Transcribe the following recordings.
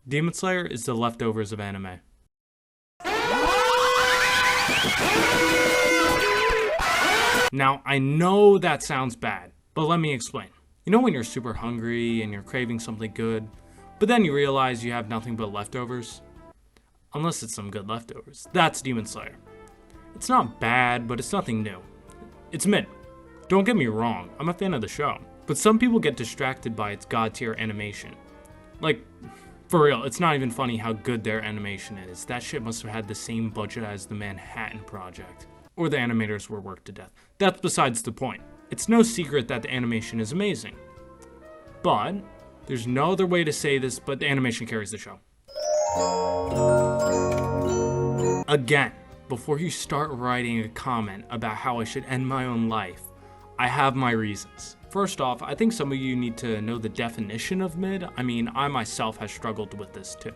Demon Slayer is the leftovers of anime. Now, I know that sounds bad, but let me explain. You know when you're super hungry and you're craving something good, but then you realize you have nothing but leftovers? Unless it's some good leftovers. That's Demon Slayer. It's not bad, but it's nothing new. It's mid. Don't get me wrong, I'm a fan of the show, but some people get distracted by its god tier animation. Like, for real, it's not even funny how good their animation is. That shit must have had the same budget as the Manhattan Project. Or the animators were worked to death. That's besides the point. It's no secret that the animation is amazing. But, there's no other way to say this, but the animation carries the show. Again, before you start writing a comment about how I should end my own life, I have my reasons. First off, I think some of you need to know the definition of mid. I mean, I myself have struggled with this too.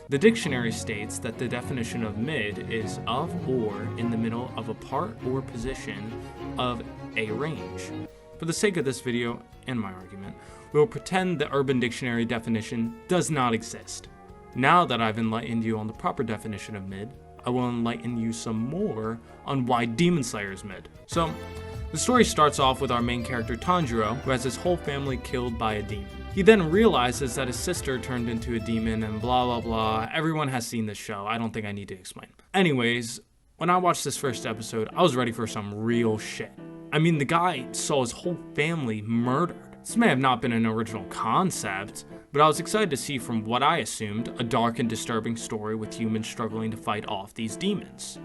The dictionary states that the definition of mid is of or in the middle of a part or position of a range. For the sake of this video and my argument, we will pretend the Urban Dictionary definition does not exist. Now that I've enlightened you on the proper definition of mid, I will enlighten you some more on why Demon Slayer is mid. So, the story starts off with our main character Tanjiro, who has his whole family killed by a demon. He then realizes that his sister turned into a demon and blah blah blah. Everyone has seen this show, I don't think I need to explain. Anyways, when I watched this first episode, I was ready for some real shit. I mean, the guy saw his whole family murdered. This may have not been an original concept, but I was excited to see from what I assumed, a dark and disturbing story with humans struggling to fight off these demons.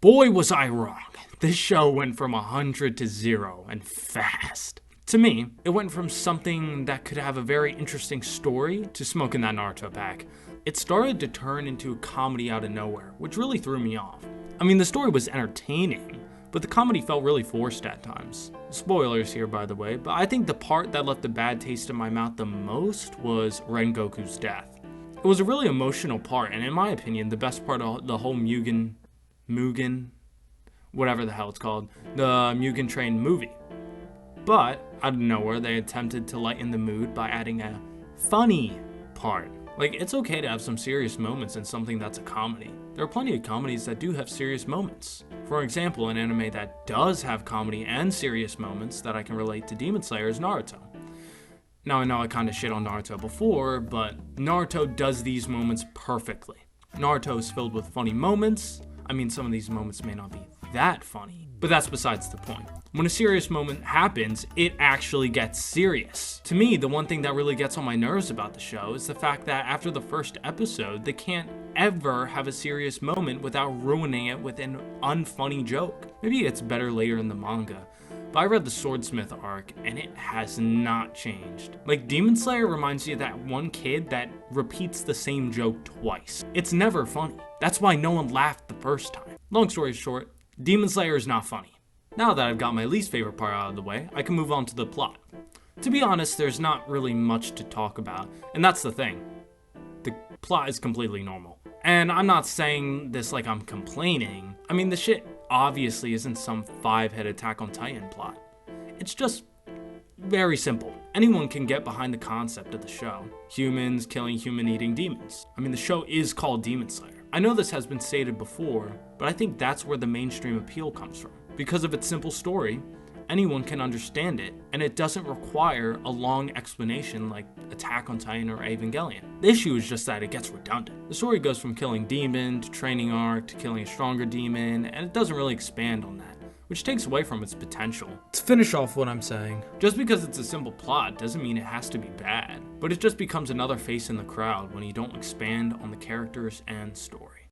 Boy was I wrong. This show went from 100 to 0 and fast. To me, it went from something that could have a very interesting story to smoking that Naruto pack. It started to turn into a comedy out of nowhere, which really threw me off. I mean, the story was entertaining, but the comedy felt really forced at times. Spoilers here, by the way, but I think the part that left a bad taste in my mouth the most was Rengoku's death. It was a really emotional part, and in my opinion, the best part of the whole Mugen, whatever the hell it's called, the Mugen Train movie. But, out of nowhere, they attempted to lighten the mood by adding a funny part. Like, it's okay to have some serious moments in something that's a comedy. There are plenty of comedies that do have serious moments. For example, an anime that does have comedy and serious moments that I can relate to Demon Slayer is Naruto. Now, I know I kinda shit on Naruto before, but Naruto does these moments perfectly. Naruto is filled with funny moments. I mean, some of these moments may not be that funny, but that's besides the point. When a serious moment happens, it actually gets serious. To me, the one thing that really gets on my nerves about the show is the fact that after the first episode, they can't ever have a serious moment without ruining it with an unfunny joke. Maybe it's better later in the manga, but I read the Swordsmith arc and it has not changed. Like, Demon Slayer reminds you of that one kid that repeats the same joke twice. It's never funny. That's why no one laughed the first time. Long story short, Demon Slayer is not funny. Now that I've got my least favorite part out of the way, I can move on to the plot. To be honest, there's not really much to talk about, and that's the thing. The plot is completely normal. And I'm not saying this like I'm complaining. I mean, the shit obviously isn't some 5-head Attack on Titan plot. It's just very simple. Anyone can get behind the concept of the show. Humans killing human-eating demons. I mean, the show is called Demon Slayer. I know this has been stated before, but I think that's where the mainstream appeal comes from. Because of its simple story, anyone can understand it, and it doesn't require a long explanation like Attack on Titan or Evangelion. The issue is just that it gets redundant. The story goes from killing demon to training arc to killing a stronger demon, and it doesn't really expand on that, which takes away from its potential. To finish off what I'm saying, just because it's a simple plot doesn't mean it has to be bad, but it just becomes another face in the crowd when you don't expand on the characters and story.